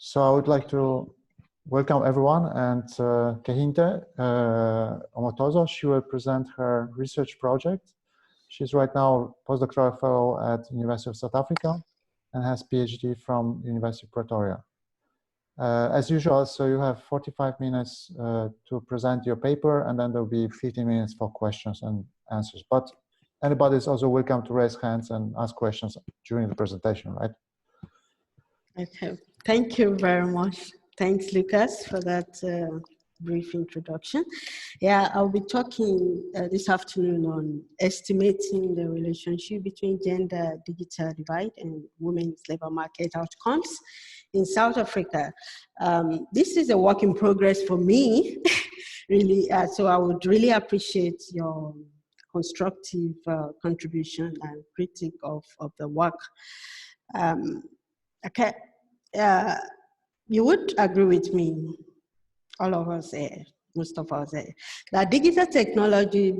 So I would like to welcome everyone, and Kehinde Omotoso, she will present her research project. She's right now postdoctoral fellow at University of South Africa and has PhD from University of Pretoria. As usual, so you have 45 minutes to present your paper, and then there'll be 15 minutes for questions and answers. But anybody is also welcome to raise hands and ask questions during the presentation, right? Okay, thank you very much. Thanks, Lucas, for that brief introduction. Yeah, I'll be talking this afternoon on estimating the relationship between gender digital divide and women's labor market outcomes in South Africa. This is a work in progress for me, really, so I would really appreciate your constructive contribution and critique of the work. Okay, you would agree with me, all of us here, most of us here, that digital technology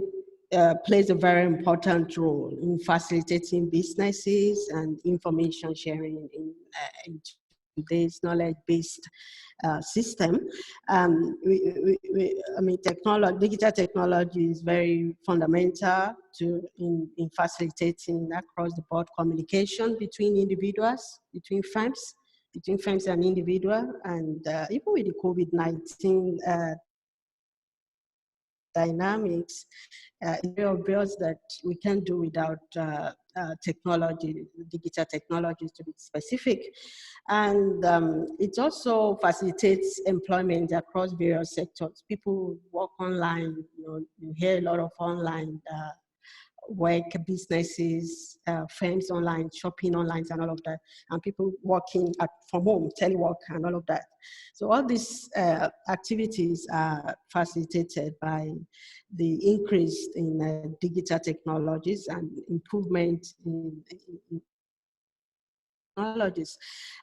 plays a very important role in facilitating businesses and information sharing in today's knowledge-based system. I mean, digital technology is very fundamental in facilitating across-the-board communication between individuals, between firms and individuals, and even with the COVID-19 dynamics, it's very obvious that we can't do without technology, digital technologies to be specific. And it also facilitates employment across various sectors. People work online, you hear a lot of online work, businesses, firms online, shopping online, and all of that, and people working from home, telework, and all of that. So all these activities are facilitated by the increase in digital technologies and improvement in technologies.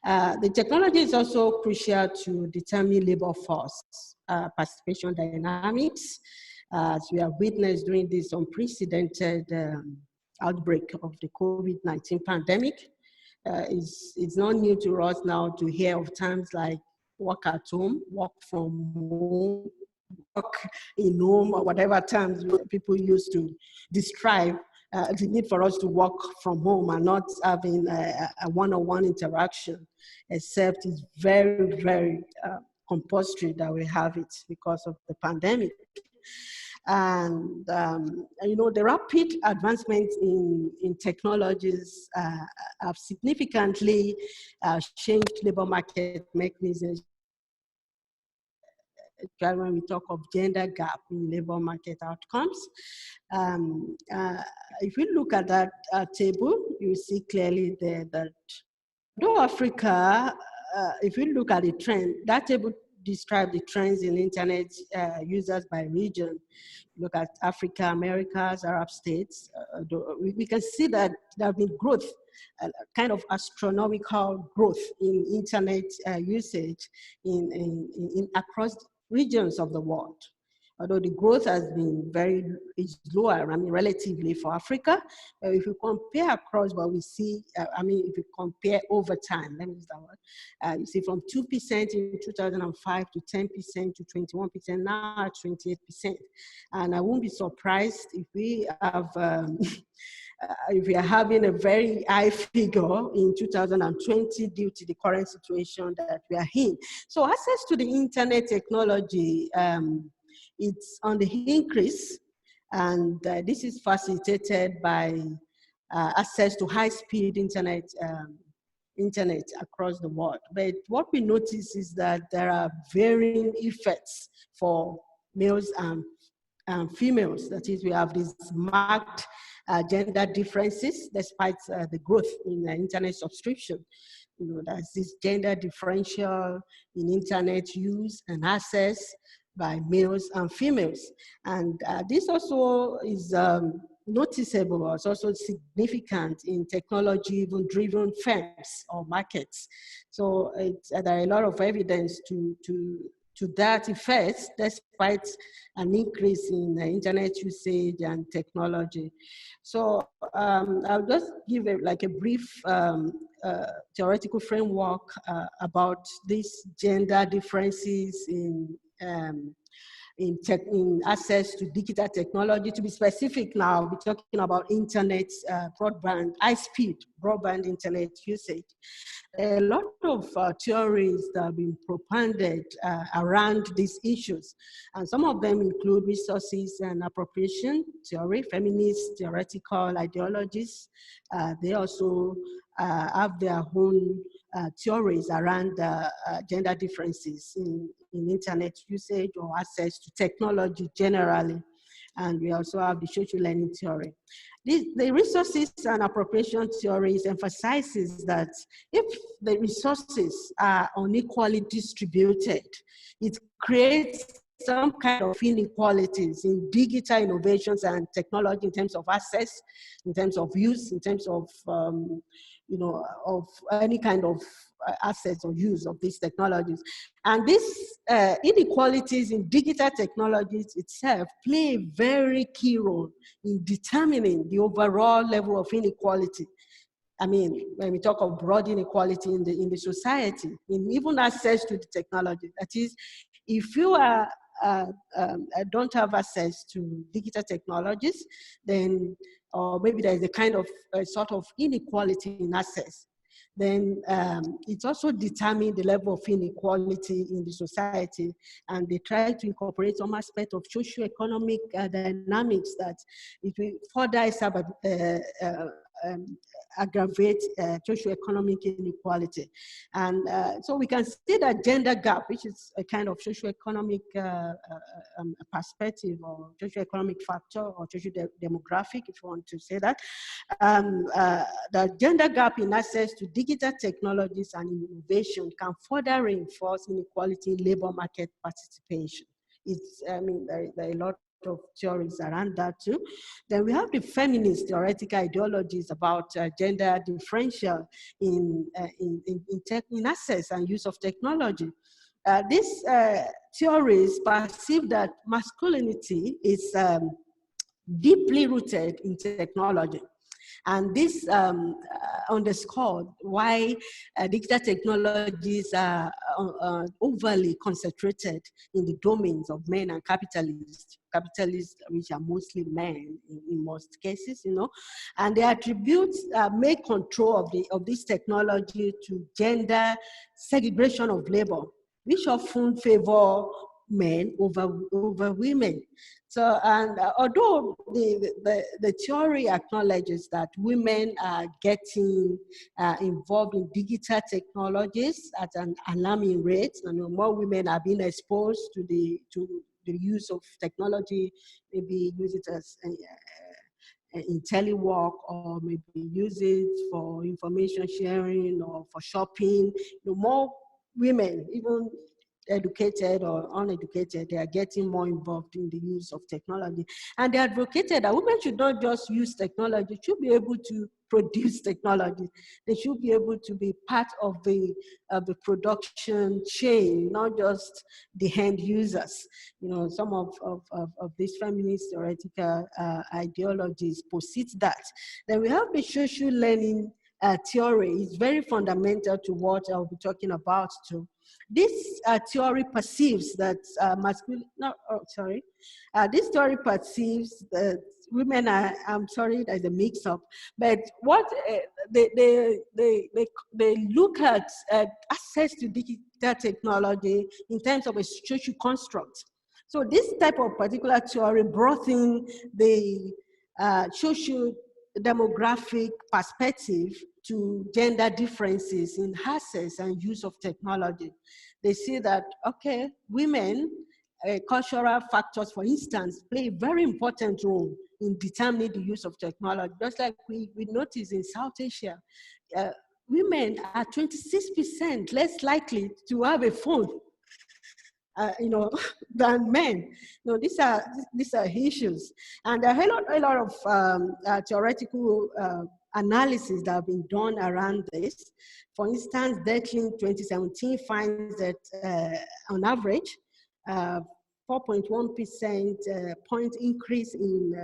The technology is also crucial to determine labor force participation dynamics. As we have witnessed during this unprecedented outbreak of the COVID-19 pandemic, it's not new to us now to hear of terms like work at home, work from home, work in home, or whatever terms people used to describe the need for us to work from home and not having a one-on-one interaction, except it's very, very compulsory that we have it because of the pandemic. And the rapid advancements in technologies have significantly changed labor market mechanisms. When we talk of gender gap in labor market outcomes, if you look at that table, you see clearly there that though Africa, if you look at the trend, that table describe the trends in internet users by region. Look at Africa, Americas, Arab states. We can see that there have been growth, kind of astronomical growth in internet usage in across regions of the world. Although the growth has been is lower, relatively for Africa. If you compare across what we see, if you compare over time, let me use that word, you see from 2% in 2005 to 10% to 21%, now at 28%. And I won't be surprised if we have, if we are having a very high figure in 2020 due to the current situation that we are in. So access to the internet technology, it's on the increase, and this is facilitated by access to high-speed internet across the world. But what we notice is that there are varying effects for males and females. That is, we have these marked gender differences despite the growth in internet subscription. There's this gender differential in internet use and access by males and females. And this also is noticeable, it's also significant in technology-driven firms or markets. So there are a lot of evidence to to that effect, despite an increase in internet usage and technology. So I'll just give like a brief theoretical framework about these gender differences in access to digital technology. To be specific now, we're talking about internet, broadband, high-speed broadband internet usage. A lot of theories that have been propounded around these issues. And some of them include resources and appropriation theory, feminist theoretical ideologies. They also have their own theories around gender differences in internet usage or access to technology generally. And we also have the social learning theory. The resources and appropriation theories emphasizes that if the resources are unequally distributed, it creates some kind of inequalities in digital innovations and technology in terms of access, in terms of use, in terms of of any kind of access or use of these technologies. And these inequalities in digital technologies itself play a very key role in determining the overall level of inequality. I mean, when we talk of broad inequality in the society, in even access to the technology, that is, if you don't have access to digital technologies, then, or maybe there is a kind of sort of inequality in access, then it also determines the level of inequality in the society. And they try to incorporate some aspect of socio-economic dynamics that it will further aggravate socio-economic inequality. And so we can see that gender gap, which is a kind of socio-economic perspective or socio-economic factor or socio-demographic, if you want to say that, the gender gap in access to digital technologies and innovation can further reinforce inequality in labor market participation. It's, I mean, there are a lot of theories around that too. Then we have the feminist theoretical ideologies about gender differential in access and use of technology. These theories perceive that masculinity is deeply rooted in technology. And this underscored why digital technologies are overly concentrated in the domains of men and capitalists, which are mostly men in most cases, you know. And they attribute make control of this technology to gender segregation of labor, which often favor men over women. So, and although the theory acknowledges that women are getting involved in digital technologies at an alarming rate, and more women are being exposed to the use of technology, maybe use it as in telework, or maybe use it for information sharing or for shopping. You know, more women, even educated or uneducated, they are getting more involved in the use of technology. And they advocated that women should not just use technology, they should be able to produce technology. They should be able to be part of the production chain, not just the end users. You know, some of these feminist theoretical ideologies posit that. Then we have the social learning theory. It's very fundamental to what I'll be talking about too. This theory perceives that this theory perceives that women are, I'm sorry, there's a mix-up, but what they look at access to digital technology in terms of a social construct. So this type of particular theory brought in the social demographic perspective to gender differences in access and use of technology. They see that, okay, women, cultural factors, for instance, play a very important role in determining the use of technology. Just like we notice in South Asia, women are 26% less likely to have a phone, than men. You know, these are issues. And there are a lot of theoretical analysis that have been done around this. For instance, Declan 2017 finds that on average, 4.1% point increase in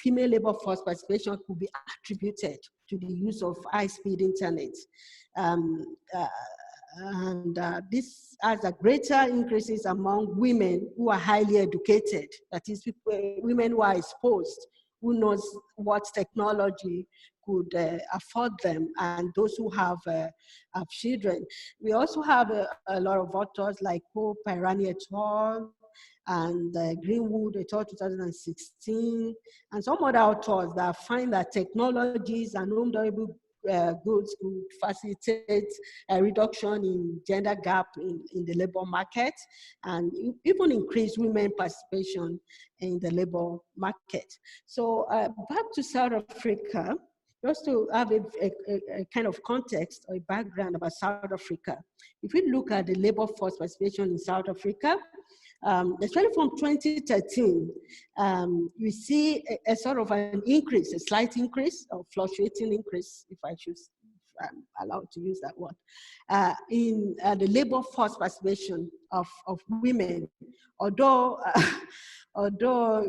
female labor force participation could be attributed to the use of high-speed internet. This has a greater increases among women who are highly educated, that is, women who are exposed, who knows what technology could afford them, and those who have children. We also have a lot of authors like Pope, Pirani et al., and Greenwood et al. 2016, and some other authors that find that technologies and home durable goods could facilitate a reduction in gender gap in the labor market, and even increase women participation in the labor market. So back to South Africa, just to have a kind of context or a background about South Africa. If we look at the labor force participation in South Africa, especially from 2013, we see a sort of an increase, a slight increase, or fluctuating increase, if I'm allowed to use that word, in the labor force participation of women, although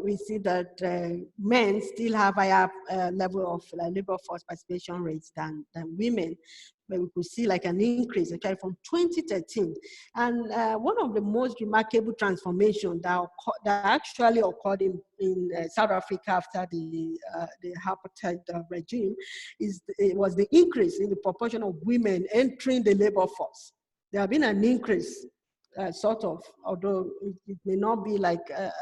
we see that men still have a higher level of labor force participation rates than women. But we could see like an increase actually from 2013. And one of the most remarkable transformations that actually occurred in South Africa after the apartheid regime was the increase in the proportion of women entering the labor force. There have been an increase, sort of, although it may not be like a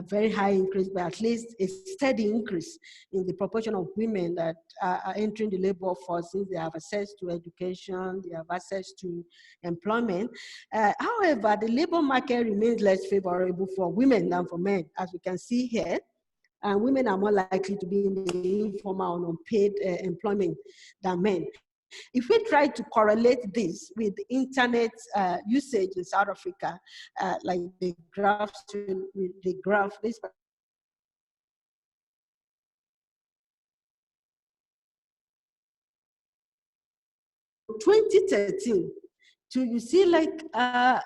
very high increase, but at least a steady increase in the proportion of women that are entering the labor force, since they have access to education, they have access to employment. However, the labor market remains less favorable for women than for men, as we can see here. And women are more likely to be in the informal or unpaid employment than men. If we try to correlate this with internet usage in South Africa, like the graph, this 2013, you see like a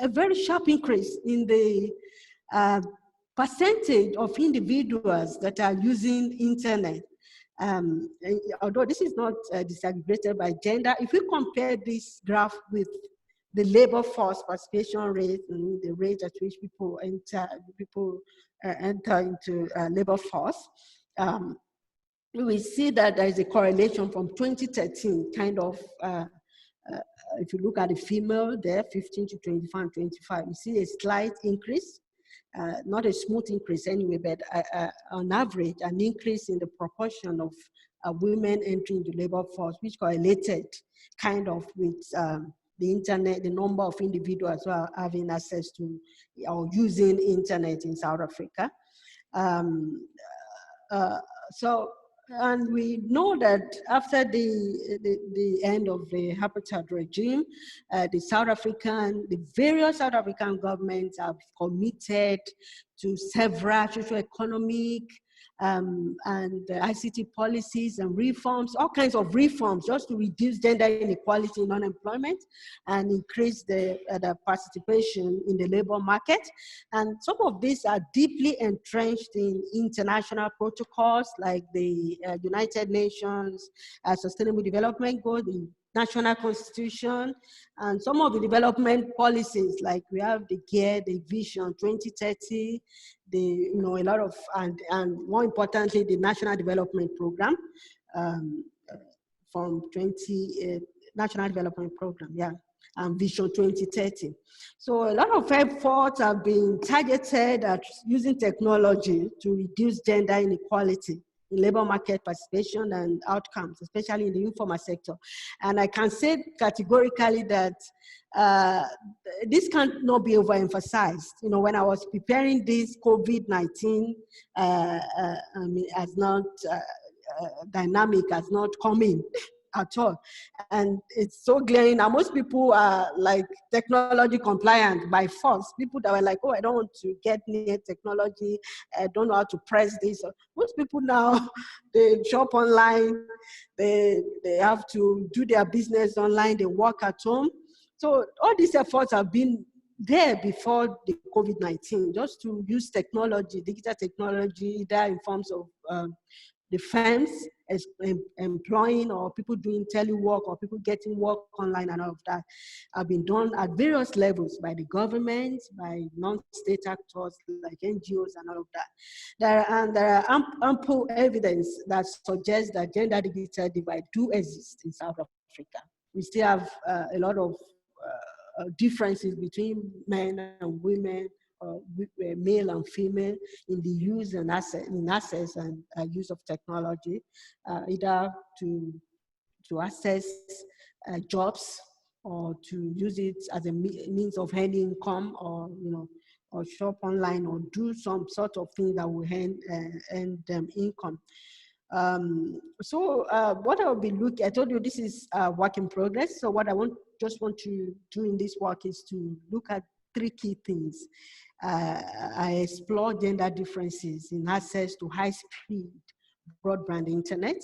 very sharp increase in the percentage of individuals that are using internet. Although this is not disaggregated by gender, if we compare this graph with the labor force participation rate and the rate at which people enter into labor force, we see that there is a correlation from 2013, kind of, if you look at the female there, 15 to 25 and 25, you see a slight increase. Not a smooth increase anyway, but on average, an increase in the proportion of women entering the labor force, which correlated kind of with the internet, the number of individuals who are having access to or using internet in South Africa. And we know that after the end of the apartheid regime, the various South African governments have committed to several socio-economic and ICT policies and reforms, all kinds of reforms, just to reduce gender inequality in unemployment and increase the participation in the labor market. And some of these are deeply entrenched in international protocols like the United Nations Sustainable Development Goals, the National Constitution, and some of the development policies, like we have the GEAR, the Vision 2030, a lot of, and more importantly, the National Development Program from National Development Program, yeah, and Vision 2030. So a lot of efforts have been targeted at using technology to reduce gender inequality in labor market participation and outcomes, especially in the informal sector. And I can say categorically that this cannot be overemphasized. When I was preparing this, COVID-19 has not, dynamic has not come in at all. And it's so glaring. Now, most people are like technology compliant by force. People that were like, oh, I don't want to get near technology. I don't know how to press this. Most people now, they shop online. They have to do their business online. They work at home. So all these efforts have been there before the COVID-19, just to use technology, digital technology, either in forms of the firms as employing or people doing telework or people getting work online and all of that have been done at various levels by the government, by non-state actors like NGOs and all of that. There are ample evidence that suggests that gender digital divide do exist in South Africa. We still have a lot of differences between men and women, male and female, in the use and access and use of technology, either to access jobs or to use it as a means of earning income, or or shop online or do some sort of thing that will earn them income. So what I'll be looking, I told you this is a work in progress. So what I just want to do in this work is to look at three key things. I explore gender differences in access to high-speed broadband internet.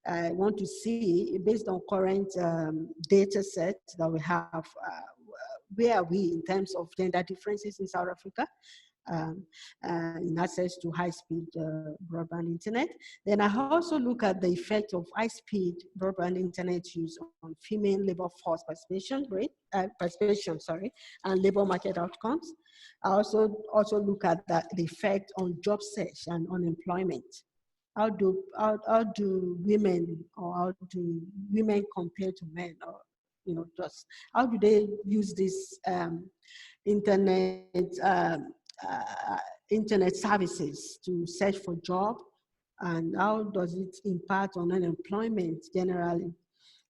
I want to see, based on current data sets that we have, where are we in terms of gender differences in South Africa in access to high-speed broadband internet. Then I also look at the effect of high-speed broadband internet use on female labor force participation rate, and labor market outcomes. I also look at the effect on job search and unemployment. How do women, or how do women compare to men, or just how do they use this internet services to search for job, and how does it impact on unemployment generally?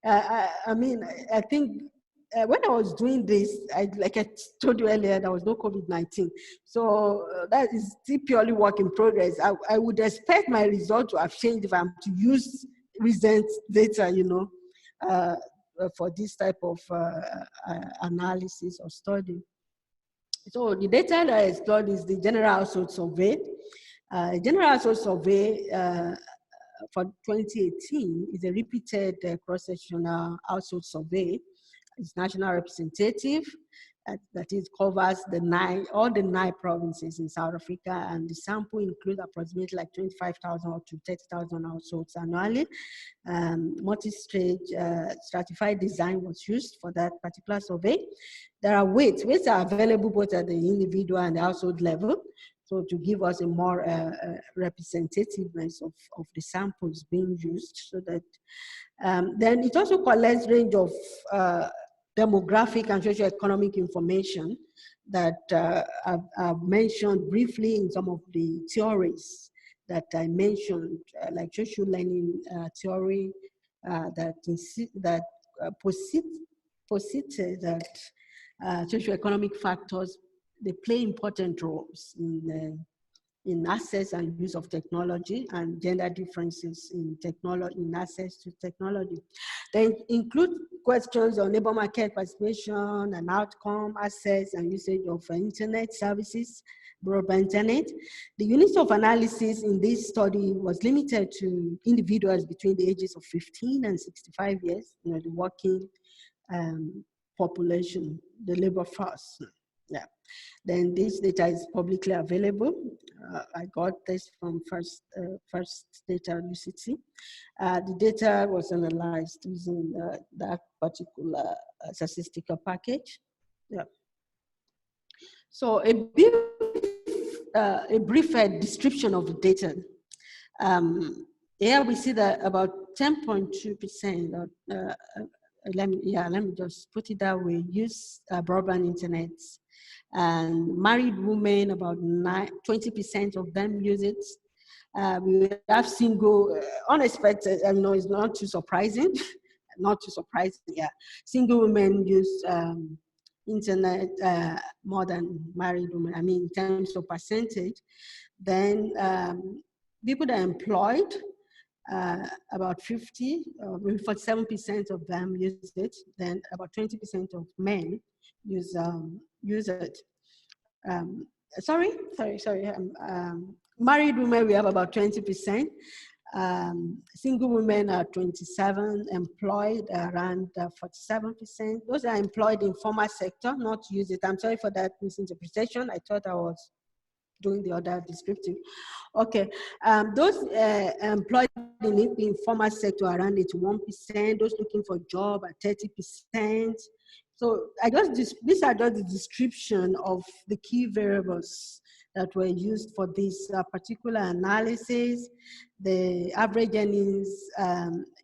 I mean, I think when I was doing this, like I told you earlier, there was no COVID-19. So that is still purely work in progress. I would expect my result to have changed if I'm to use recent data, for this type of analysis or study. So the data that I explored is the General Household Survey. General Household Survey for 2018 is a repeated cross-sectional household survey. It's national representative, that is covers all the 9 provinces in South Africa, and the sample includes approximately like 25,000 to 30,000 households annually. Multi-stage stratified design was used for that particular survey. There are weights are available both at the individual and the household level, so to give us a more representativeness of the samples being used, so that then it also collects range of demographic and socioeconomic information that I've mentioned briefly in some of the theories that I mentioned, like social learning theory that posited that socioeconomic factors, they play important roles in access and use of technology, and gender differences in access to technology. They include questions on labor market participation and outcome, access and usage of internet services, broadband internet. The units of analysis in this study was limited to individuals between the ages of 15 and 65 years, the working population, the labor force. Yeah. Then this data is publicly available. I got this from First Data UCT. The data was analyzed using that particular statistical package. Yeah. So a brief description of the data. Here we see that about 10.2%. Let me just put it that way. Use broadband internet. And married women, about 20% of them use it. We have single, unexpected, it's not too surprising, yeah. Single women use internet more than married women, in terms of percentage. Then people that are employed, about 47% of them use it. Then about 20% of men use it. Sorry. Married women, we have about 20%. Single women are 27, employed around 47%. Those are employed in formal sector, not use it. I'm sorry for that misinterpretation. I thought I was doing the other descriptive. Okay, those employed in the informal sector are around 81%. Those looking for job are 30%. So these are just the description of the key variables that were used for this particular analysis. The average earnings,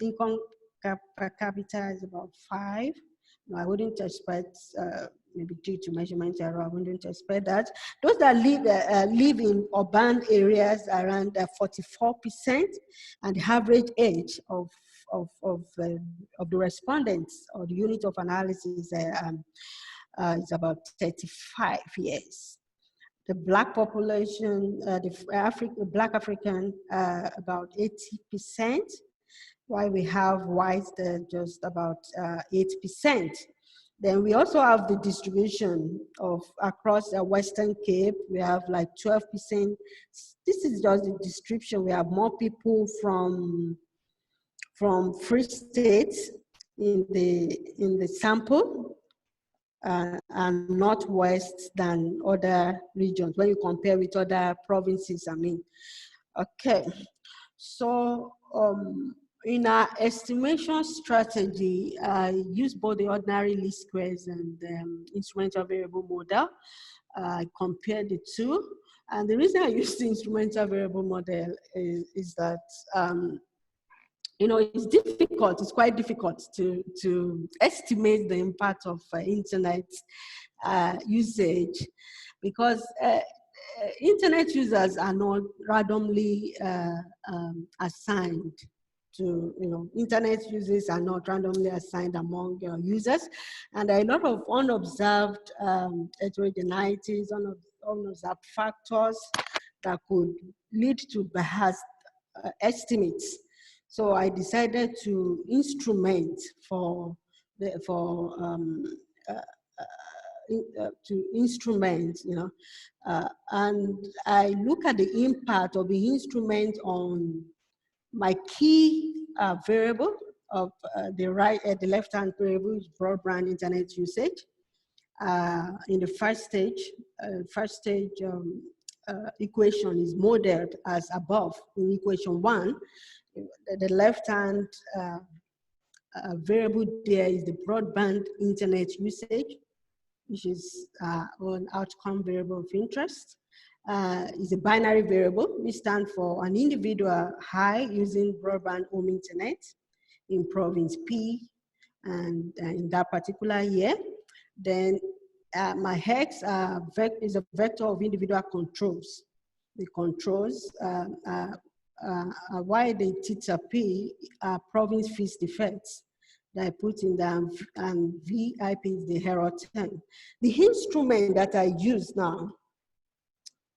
income per capita is about 5. No, I wouldn't expect, maybe due to measurement error, I wouldn't expect that. Those that live in urban areas around 44%, and the average age of the respondents or the unit of analysis is about 35 years. The Black population, Black African, about 80%, while we have whites, just about 8%. Then we also have the distribution of across the Western Cape. We have like 12%. This is just the description. We have more people from Free State in the sample and Northwest than other regions when you compare with other provinces, I mean. Okay, so in our estimation strategy, I use both the ordinary least squares and instrumental variable model. I compared the two. And the reason I use the instrumental variable model is that, you know, it's difficult, it's quite difficult to estimate the impact of internet usage, because internet users are not randomly assigned to, you know, internet users are not randomly assigned among users, and there are a lot of unobserved heterogeneities, unobserved factors that could lead to biased estimates. So I decided to instrument to instrument, you know, and I look at the impact of the instrument on my key variable of the left-hand variable is broadband internet usage. In the first stage equation is modeled as above in equation 1. The left-hand variable there is the broadband internet usage, which is an outcome variable of interest. Is a binary variable, which stands for an individual high using broadband home internet in province P and in that particular year. Then my hex is a vector of individual controls. The controls why the theta P are province fees defects that I put in them, and VIP is the error term. The instrument that I use now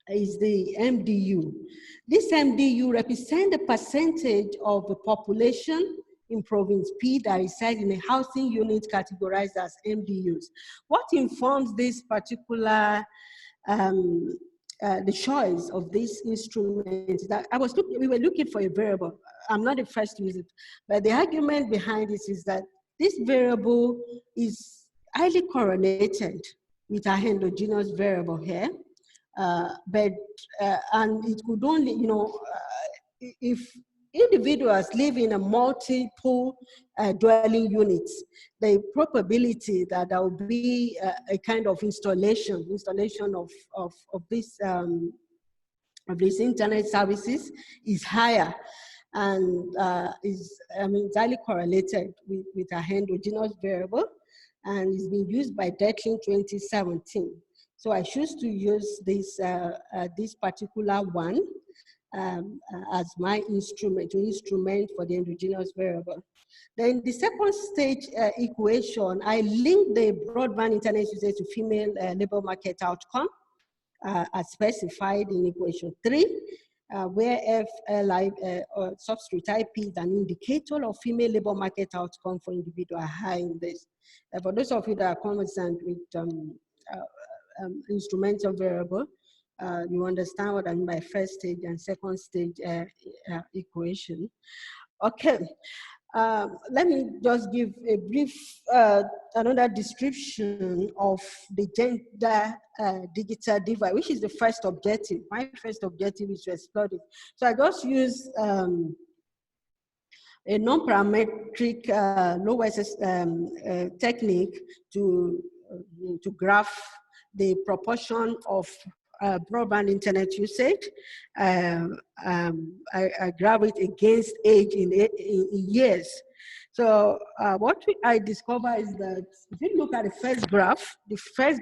is the MDU. This MDU represents the percentage of the population in province P that reside in a housing unit categorized as MDUs. What informs this particular the choice of this instrument that we were looking for a variable. I'm not the first to use it, but the argument behind this is that this variable is highly correlated with a endogenous variable here, and it could only, you know, if individuals live in a multiple dwelling units, the probability that there will be a kind of installation of these internet services is higher, and it's highly correlated with a endogenous variable, and it's been used by Detling 2017. So I choose to use this this particular one as my instrument, for the endogenous variable. Then the second stage equation, I link the broadband internet usage to female labor market outcome as specified in equation 3, where FLI substrate IP is an indicator of female labor market outcome for individual high in this. For those of you that are conversant with instrumental variable, you understand what I mean by first stage and second stage equation. Okay. Let me just give a brief, another description of the gender digital divide, which is the first objective. My first objective is to explore it. So I just use a non-parametric low-SS technique to graph the proportion of broadband internet usage. I graph it against age in years. So what I discover is that if you look at the first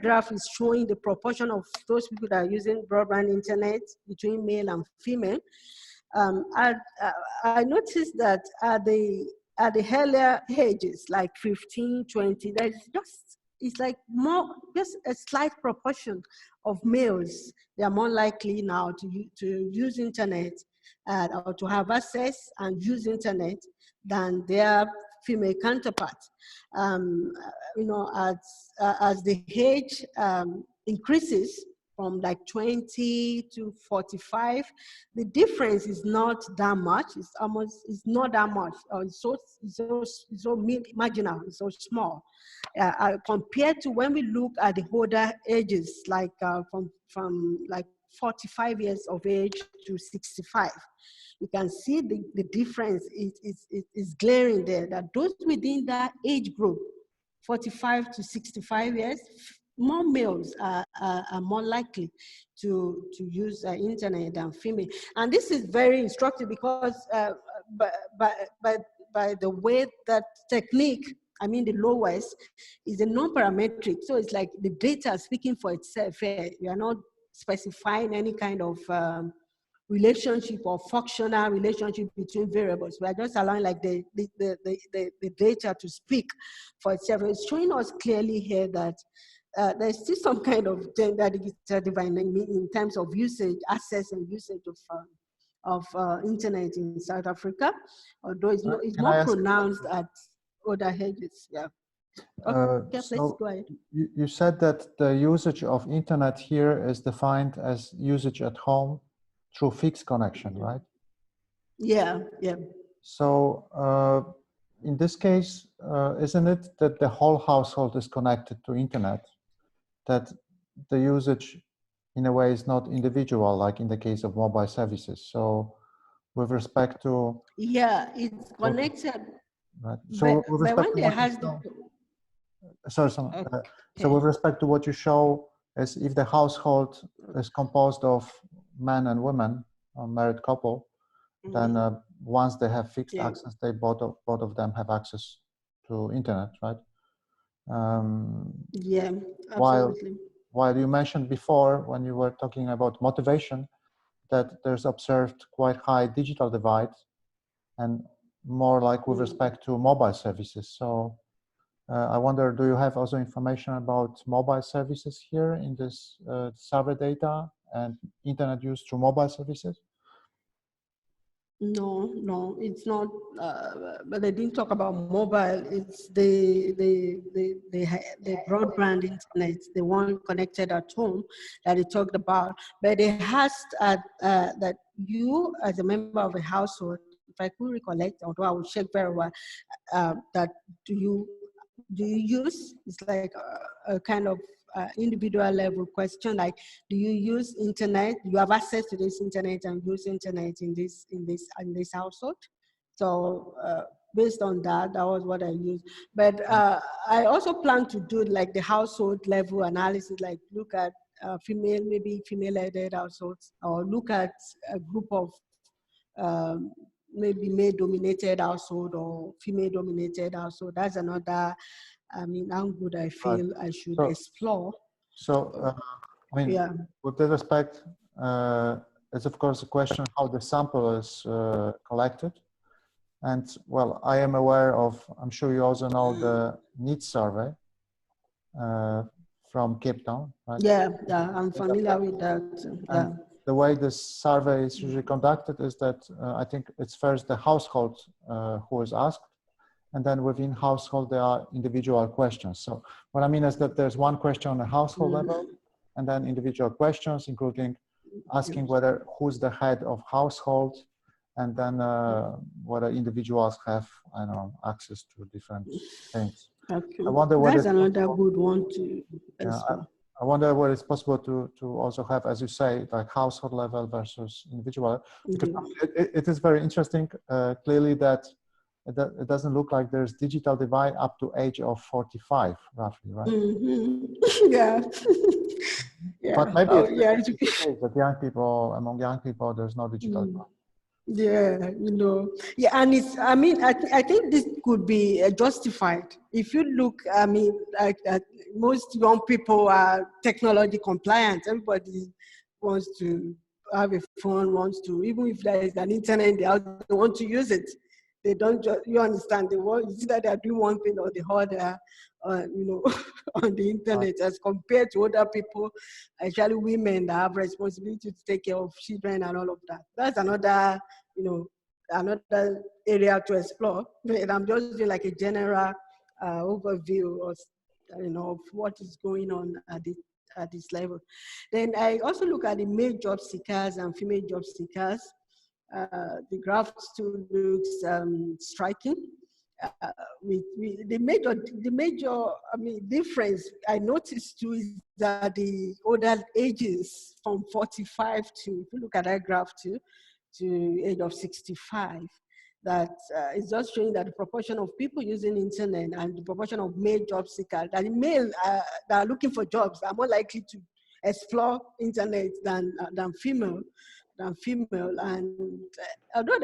graph is showing the proportion of those people that are using broadband internet between male and female. I noticed that at the earlier ages, like 15, 20, there's just, it's like more, just a slight proportion of males. They are more likely now to use internet or to have access and use internet than their female counterparts. You know, as the age increases from like 20 to 45, the difference is not that much. It's not that much. It's so marginal. It's so small compared to when we look at the older ages, like from like 45 years of age to 65. You can see the difference is glaring there, that those within that age group, 45 to 65 years, more males are more likely to use internet than female. And this is very instructive because by the way that technique, I mean the lowest, is a non-parametric. So it's like the data speaking for itself. You are not specifying any kind of relationship or functional relationship between variables. We are just allowing like the data to speak for itself. It's showing us clearly here that there's still some kind of gender digital divide in terms of usage, access and usage of internet in South Africa, although it's more pronounced at other ages. Yeah. Okay, so please go ahead. You said that the usage of internet here is defined as usage at home through fixed connection, right? Yeah, yeah. So in this case, isn't it that the whole household is connected to internet, that the usage in a way is not individual, like in the case of mobile services? So with respect to... Yeah, it's connected. Right. So with respect to what so with respect to what you show, is if the household is composed of men and women, a married couple, then once they have fixed access, they both of them have access to internet, right? Yeah, absolutely. While you mentioned before, when you were talking about motivation, that there's observed quite high digital divide, and more like with respect to mobile services. So I wonder, do you have also information about mobile services here in this survey data and internet use through mobile services? No, it's not. But they didn't talk about mobile. It's the broadband internet, the one connected at home that they talked about. But they asked that you, as a member of a household, if I could recollect, although I will check very well, that do you use? It's like a kind of individual level question, like, do you use internet? You have access to this internet and use internet in this household? So based on that, that was what I used. But I also plan to do like the household level analysis, like look at maybe female-headed households, or look at a group of maybe male-dominated household or female-dominated household. That's another, I mean, angle I feel I should explore. So, I mean, with that respect, it's of course a question how the sample is collected. And well, I am aware of, I'm sure you also know the needs survey from Cape Town, right? Yeah, I'm familiar with that. Yeah. The way this survey is usually conducted is that I think it's first the household who is asked, and then within household there are individual questions. So what I mean is that there's one question on a household level, and then individual questions, including asking whether who's the head of household, and then whether individuals have, I don't know, access to different things. Okay. I wonder what that's another good one to explore. I wonder whether it's possible to also have, as you say, like household level versus individual. Because it is very interesting, clearly, that it doesn't look like there's digital divide up to age of 45, roughly, right? Yeah. Yeah. But maybe Oh, it's yeah. the case that among young people, there's no digital divide. Yeah, yeah, and it's, I mean, I think this could be justified. If you look, I mean, like most young people are technology compliant. Everybody wants to have a phone, wants to, even if there is an internet, they want to use it. They don't just, you understand, it's either they're doing one thing or the other, on the internet, as compared to other people, especially women that have responsibility to take care of children and all of that. That's another, another area to explore. And I'm just doing like a general overview of what is going on at this level. Then I also look at the male job seekers and female job seekers. The graph still looks striking. The major difference I noticed too is that the older ages from 45 to, if you look at that graph too, to age of 65, that is just showing that the proportion of people using internet and the proportion of male job seekers, that the male that are looking for jobs are more likely to explore internet than female, and although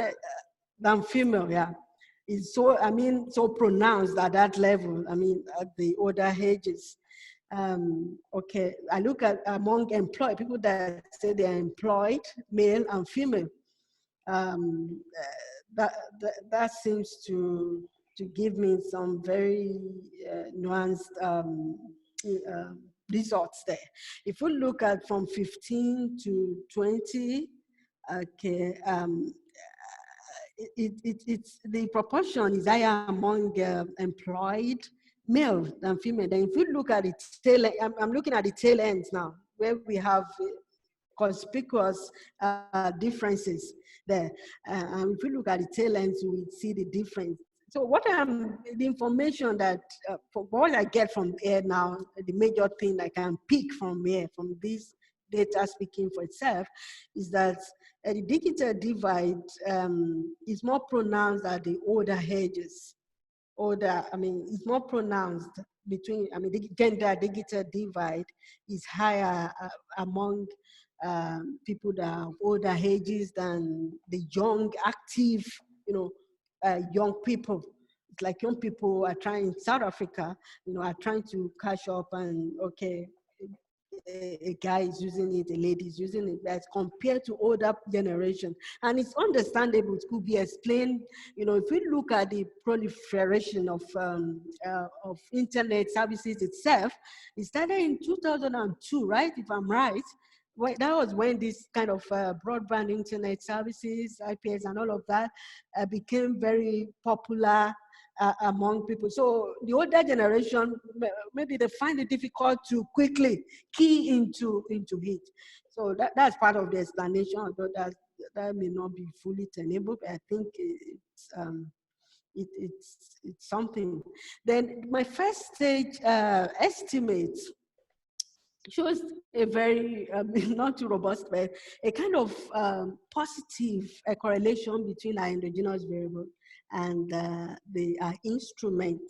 than female, yeah, is so pronounced at that level. I mean, at the older ages. Okay, I look at among employed people that say they are employed, male and female. That seems to give me some very nuanced results there. If we look at from 15 to 20, okay, it's the proportion is higher among employed male than female. Then if you look at the tail, I'm looking at the tail ends now, where we have conspicuous differences there. And if you look at the tail ends, you will see the difference. So the information that, for what I get from here now, the major thing I can pick from here, from this data speaking for itself, is that the digital divide is more pronounced at the older ages. It's more pronounced between, the gender digital divide is higher among people that have older ages than the young, active, young people. It's like young people are trying, in South Africa, are trying to catch up, and okay, a guy is using it, a lady is using it, as compared to older generation. And it's understandable, it could be explained, if we look at the proliferation of internet services itself, it started in 2002, right? If I'm right. Well, that was when this kind of broadband internet services, IPS and all of that became very popular among people. So the older generation, maybe they find it difficult to quickly key into it. So that's part of the explanation, although that may not be fully tenable, but I think it's something. Then my first stage estimate shows a very, not too robust, but a kind of positive correlation between our endogenous variable and the instrument.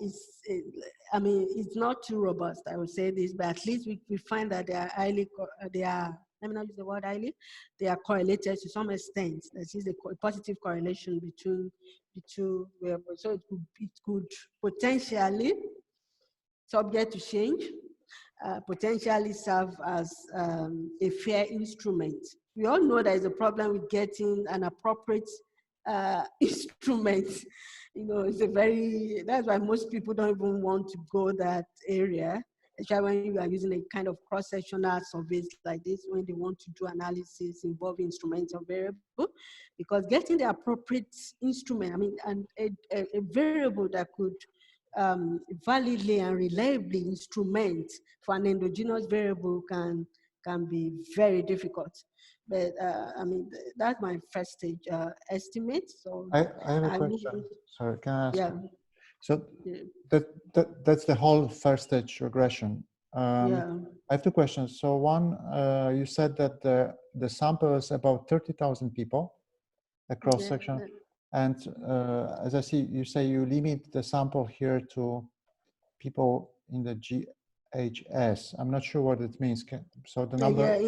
It's not too robust, I would say this, but at least we find that they are let me not use the word highly, they are correlated to some extent. There is a positive correlation between the two variables. So it could potentially, subject to change, potentially serve as a fair instrument. We all know there is a problem with getting an appropriate instrument. That's why most people don't even want to go that area, especially when you are using a kind of cross-sectional surveys like this, when they want to do analysis involving instrumental variable, because getting the appropriate instrument, and a variable that could validly and reliably instrument for an endogenous variable can can be very difficult. But I mean, that's my first stage estimate. So I have a question. Sorry, can I ask? Yeah. So Yeah. that's the whole first stage regression. Yeah. I have two questions. So one, you said that the sample is about 30,000 people across section. And as I see, you say you limit the sample here to people in the GHS. I'm not sure what it means. So the number. Yeah,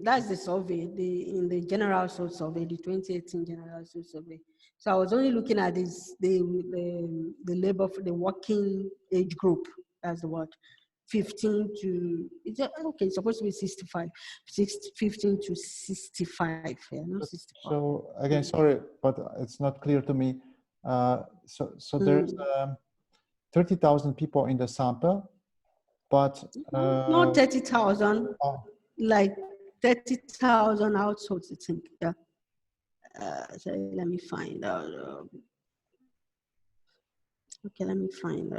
that's the survey, in the general source survey, the 2018 general source survey. So I was only looking at this, the labor for the working age group, that's the word, 15 to, it's supposed to be 65, 15 to 65, yeah, not 65. So again, sorry, but it's not clear to me. So there's 30,000 people in the sample, but not 30,000, like 30,000 households, I think. Yeah. So let me find out. Okay, let me find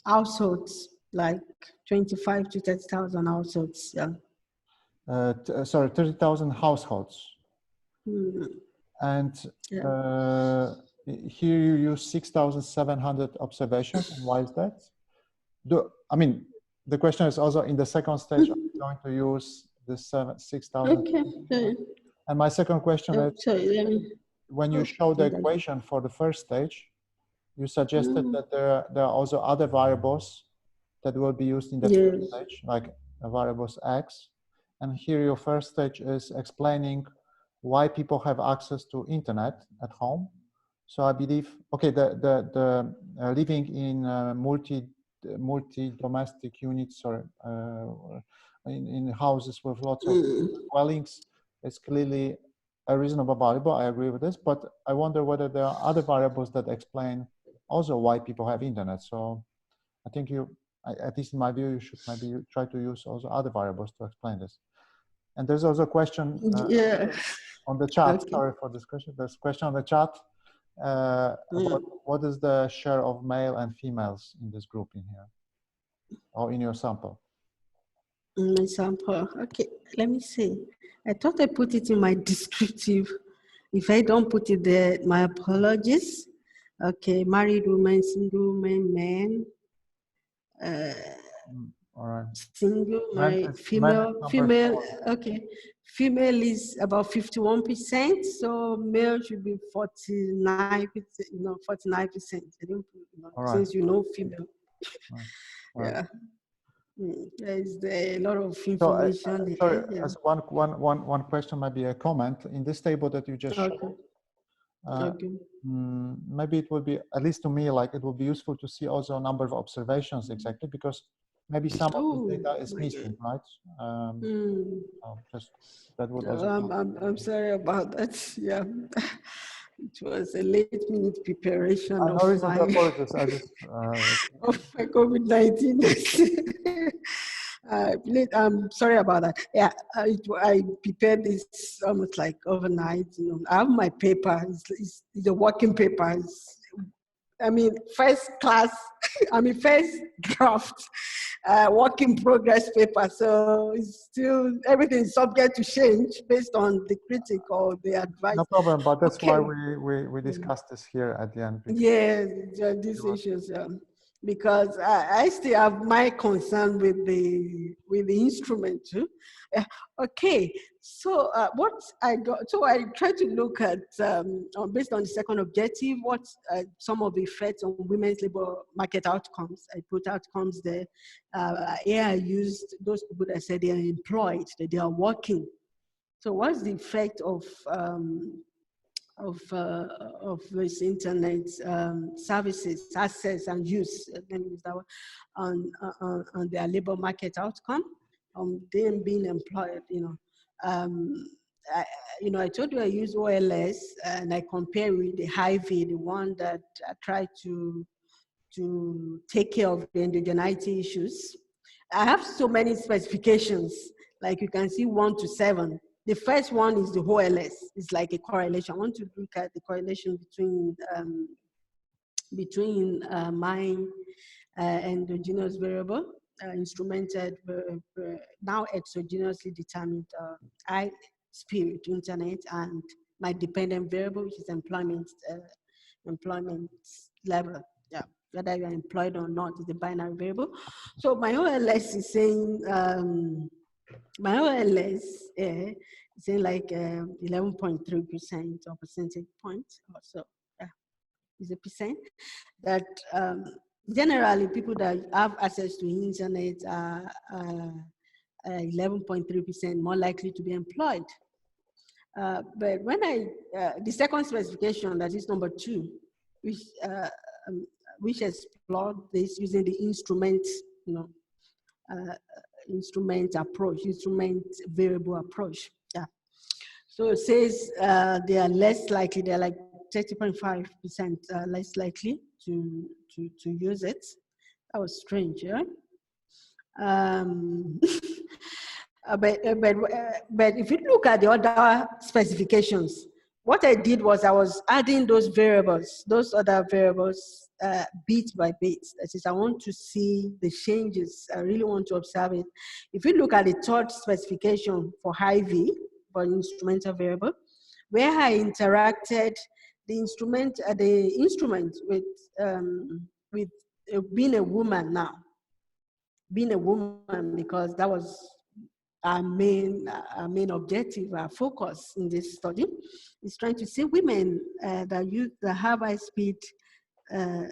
households, like 25 to 30,000 households. Yeah. Sorry, 30,000 households. And here you use 6,700 observations. And why is that? I mean, the question is also in the second stage, I'm going to use the 6,000. Okay. And my second question is, when you show the equation for the first stage, you suggested that there are also other variables that will be used in the first stage, like variables X. And here your first stage is explaining why people have access to internet at home. So I believe, okay, the living in multi-domestic units or in houses with lots of dwellings is clearly a reasonable variable. I agree with this, but I wonder whether there are other variables that explain also why people have internet. So I think at least in my view, you should maybe try to use also other variables to explain this. And there's also a question on the chat. Okay. Sorry for this question. There's a question on the chat about what is the share of male and females in this group in here or in your sample? In my sample, okay, let me see. I thought I put it in my descriptive. If I don't put it there, my apologies. Okay, married women, single women, men. All right. Single, married, female. Okay. Female is about 51%, so male should be 49%. 49%. I don't, since female. Right. Yeah. There's a lot of information. So, sorry, as one question, maybe a comment in this table that you just showed. Maybe it would be, at least to me, like it would be useful to see also a number of observations exactly, because maybe some of the data is missing, right? Just that would also. I'm sorry about that. Yeah, it was a late-minute preparation of my COVID-19. I'm sorry about that. Yeah, I prepared this almost like overnight. I have my paper. It's a working paper. First class. First draft. Work in progress paper. So it's still, everything is subject to change based on the critic or the advice. No problem, but that's why we discussed this here at the end. Yeah, these issues. Because I still have my concern with the instrument too. Okay, so what I got, so I tried to look at, based on the second objective, what some of the effects on women's labor market outcomes. I put outcomes there. Here I used those people that said they are employed, that they are working. So what's the effect of this internet services, access and use, let me use that one, on their labor market outcome, them being employed, I told you I use OLS and I compare with the Hy-Vee, the one that I try to take care of the indigeneity issues. I have so many specifications, like you can see 1 to 7. The first one is the OLS. It's like a correlation. I want to look at the correlation between my endogenous variable instrumented, now exogenously determined I spirit internet, and my dependent variable, which is employment level. Yeah, whether you are employed or not is a binary variable. So my OLS is saying my OLS is saying like 11.3% or percentage points or so. Yeah, is a percent that generally people that have access to internet are 11.3% more likely to be employed. But when the second specification, that is number 2, which explored this using the instrument, instrument approach, instrument variable approach. Yeah. So it says they are less likely, they're like 30.5% less likely to use it. That was strange, yeah? But if you look at the other specifications, what I did was I was adding those variables, those other variables, bit by bit. That is, I want to see the changes. I really want to observe it. If you look at the third specification for high V, for instrumental variable, where I interacted the instrument with being a woman now, being a woman, because that was our main objective, our focus in this study, is trying to see women that have high speed,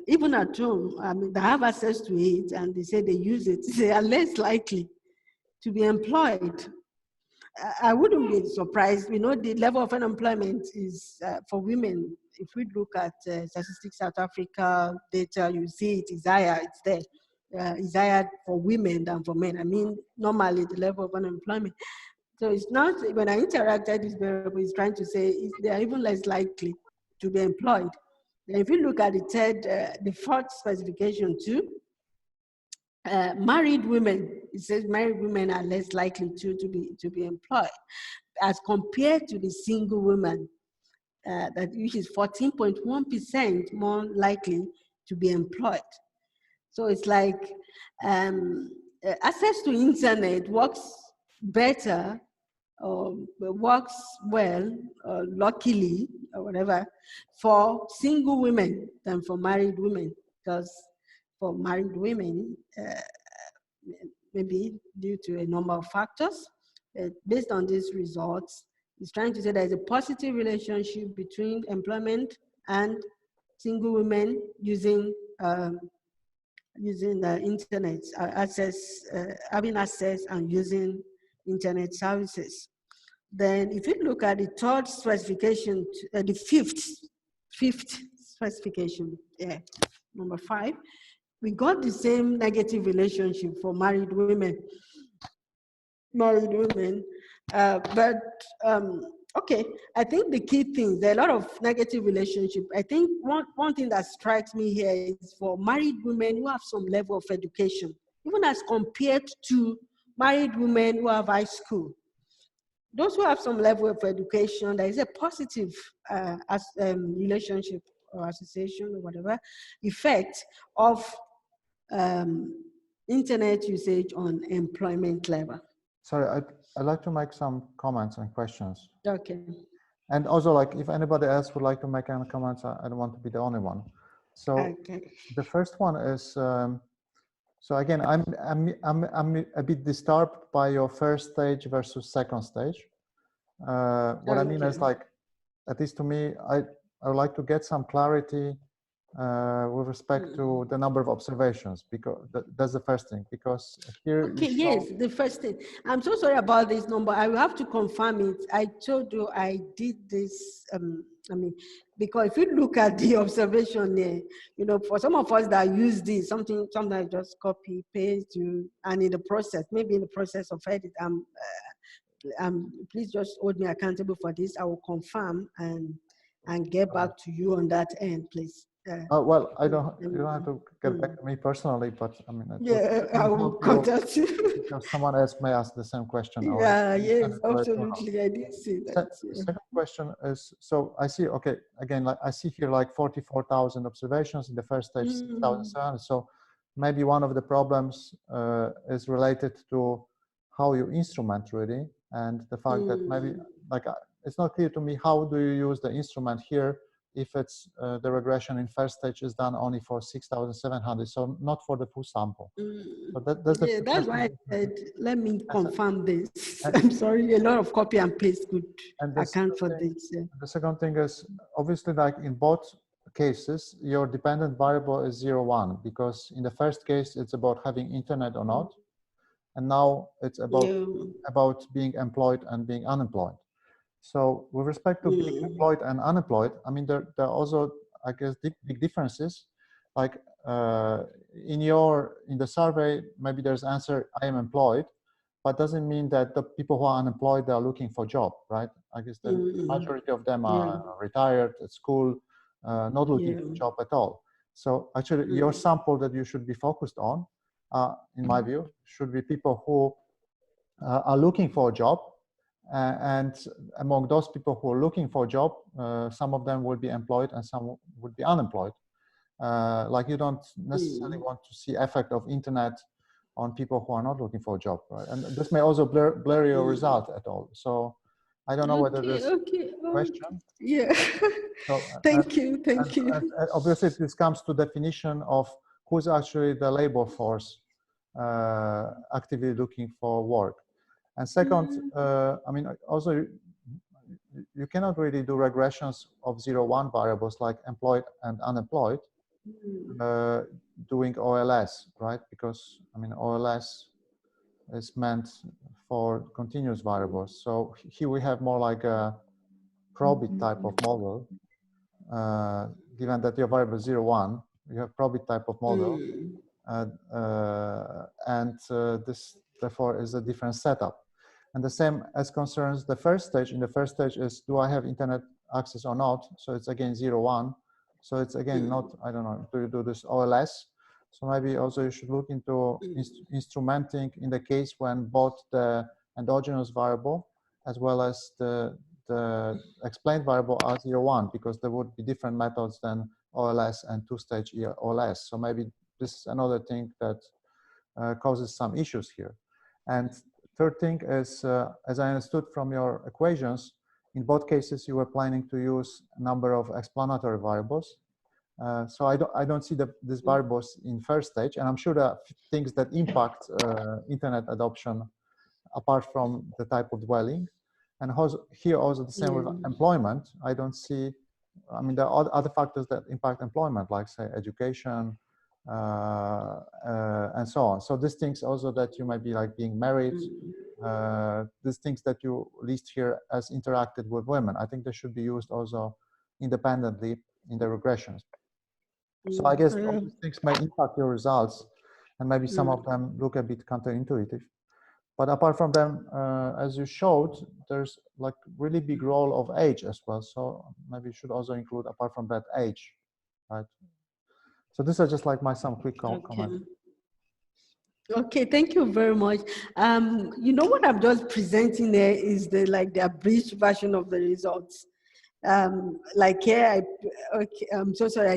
even at home, they have access to it, and they say they use it, they are less likely to be employed. I wouldn't be surprised. We know the level of unemployment is for women. If we look at Statistics South Africa data, you see it is higher, it's there. Is higher for women than for men. I mean, normally the level of unemployment. So it's not, when I interacted this variable, it's trying to say they are even less likely to be employed. And if you look at the fourth specification too, married women, it says married women are less likely to be employed as compared to the single women, which is 14.1% more likely to be employed. So it's like access to internet works better, or works well, luckily, or whatever, for single women than for married women, because for married women, maybe due to a number of factors, based on these results, it's trying to say there's a positive relationship between employment and single women using the internet access, having access and using internet services. Then if you look at the third specification, the fifth specification, yeah, number 5, we got the same negative relationship for married women. Okay, I think the key thing, there are a lot of negative relationship. I think one thing that strikes me here is for married women who have some level of education, even as compared to married women who have high school. Those who have some level of education, there is a positive relationship or association or whatever effect of internet usage on employment level. Sorry, I'd like to make some comments and questions. Okay. And also, like, if anybody else would like to make any comments, I don't want to be the only one. So okay. The first one is, so again, I'm a bit disturbed by your first stage versus second stage. What I mean is, like, at least to me, I would like to get some clarity with respect to the number of observations, because that's the first thing, because here yes, the first thing. I'm so sorry about this number. I will have to confirm it. I told you I did this, because if you look at the observation there, for some of us that use this, something I just copy, paste, and in the process, maybe in the process of edit, please just hold me accountable for this. I will confirm and get back to you on that end, please. Well, you don't have to get back to me personally, but I mean, I will contact you. Because someone else may ask the same question. Yes, absolutely. I did see that. Second question is, so I see, okay, again, like I see here like 44,000 observations in the first stage, 6,007. So maybe one of the problems is related to how you instrument really, and the fact that maybe like it's not clear to me how do you use the instrument here if it's the regression in first stage is done only for 6,700, so not for the full sample. So that's why I said, let me confirm this. I'm sorry, a lot of copy and paste could account for this. Yeah. The second thing is, obviously, like in both cases, your dependent variable is 0, 1, because in the first case, it's about having internet or not. And now it's about being employed and being unemployed. So with respect to being employed and unemployed, I mean, there are also, I guess, big differences. Like in the survey, maybe there's answer, I am employed, but doesn't mean that the people who are unemployed, they are looking for a job, right? I guess the majority of them are retired at school, not looking for a job at all. So actually your sample that you should be focused on, in my view, should be people who are looking for a job. And among those people who are looking for a job, some of them will be employed and some would be unemployed. Like you don't necessarily want to see effect of internet on people who are not looking for a job, right? And this may also blur your result at all. So I don't know whether this question. Yeah. So, thank you. Obviously, this comes to definition of who's actually the labor force actively looking for work. And second, I mean, also you cannot really do regressions of 0, 1 variables like employed and unemployed doing OLS, right? Because I mean, OLS is meant for continuous variables. So here we have more like a probit type of model. Given that your variable 0, 1, you have probit type of model. This therefore is a different setup. And the same as concerns the first stage. In the first stage is, do I have internet access or not? So it's again 0, 1. So it's again not, I don't know, do you do this OLS? So maybe also you should look into instrumenting in the case when both the endogenous variable as well as the explained variable are 0, 1, because there would be different methods than OLS and two-stage OLS. So maybe this is another thing that causes some issues here. And third thing is, as I understood from your equations, in both cases you were planning to use a number of explanatory variables. So I don't see these variables in first stage, and I'm sure there are things that impact internet adoption apart from the type of dwelling. And here also the same with employment. I don't see, I mean, there are other factors that impact employment, like say education, and so on. So these things also that you might be like being married, these things that you list here as interacted with women, I think they should be used also independently in the regressions. So I guess all these things may impact your results, and maybe some of them look a bit counterintuitive. But apart from them, as you showed, there's like really big role of age as well. So maybe you should also include, apart from that, age, right? So these are just like some quick comments. Okay, thank you very much. You know what I'm just presenting there is the abridged version of the results. Like here, I'm so sorry, I